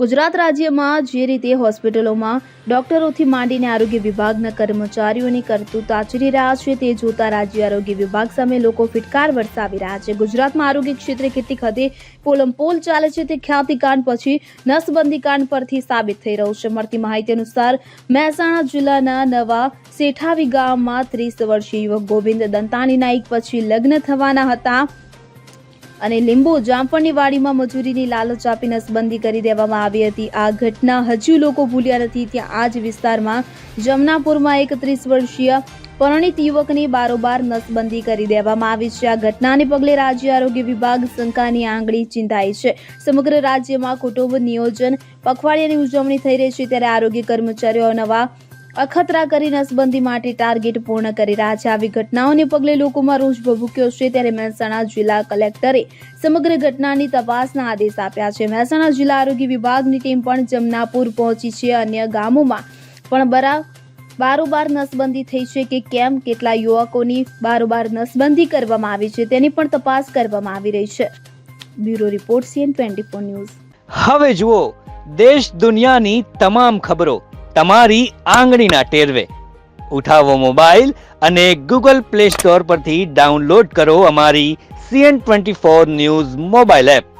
ગુજરાત રાજ્યમાં જે રીતે હોસ્પિટલોમાં ડોક્ટરોથી માંડીને આરોગ્ય વિભાગના કર્મચારીઓની કરતૂત આચરી રહ્યા છે તે જોતા રાજ્ય આરોગ્ય વિભાગ સામે લોકો ફિટકાર વરસાવી રહ્યા છે। ગુજરાતમાં આરોગ્ય ક્ષેત્રે કેટલીક હદે પોલમપોલ ચાલે છે તે ખ્યાતિકાંડ પછી નસબંધી કાંડ પરથી સાબિત થઈ રહ્યું છે। મળતી માહિતી અનુસાર મહેસાણા જિલ્લાના નવા સેઠાવી ગામમાં 30 વર્ષીય યુવક ગોવિંદ દંતાણી નાઈક પછી લગ્ન થવાના હતા અને લીંબુ જામફળની વાડીમાં મજૂરીની લાલચ આપી નસબંધી કરી દેવામાં આવી હતી। આ ઘટના હજુ લોકો ભૂલ્યા નથી। ત્યાં આ જ વિસ્તારમાં જમનાપુરમાં એક 30 વર્ષીય પરણિત યુવકની બારોબાર નસબંધી કરી દેવામાં આવી છે। આ ઘટનાને પગલે રાજ્ય આરોગ્ય વિભાગ શંકાની આંગળી ચિંતાઈ છે। સમગ્ર રાજ્યમાં કુટુંબ નિયોજન પખવાડિયાની ઉજવણી થઈ રહી છે ત્યારે આરોગ્ય કર્મચારીઓ નવા અખતરા કરી નસબંધી માટે ટાર્ગેટ પૂર્ણ કરી રહ્યા છે। આવી ઘટનાઓને પગલે લોકોમાં રોષ ભભૂક્યો છે ત્યારે મહેસાણા જિલ્લા કલેક્ટરે સમગ્ર ઘટનાની તપાસના આદેશ આપ્યા છે। મહેસાણા જિલ્લા આરોગ્ય વિભાગની ટીમ પણ જમનાપુર પહોંચી છે। અન્ય ગામોમાં પણ બારોબાર નસબંધી થઈ છે કે કેમ, કેટલા યુવકોની બારોબાર નસબંધી કરવામાં આવી છે તેની પણ તપાસ કરવામાં આવી રહી છે। Bureau report CN24 news. હવે જુઓ દેશ દુનિયાની તમામ ખબરો તમારી આંગળીના ટેરવે। ઉઠાવો મોબાઈલ અને Google Play Store પરથી ડાઉનલોડ કરો અમારી CN24 ન્યૂઝ મોબાઈલ એપ।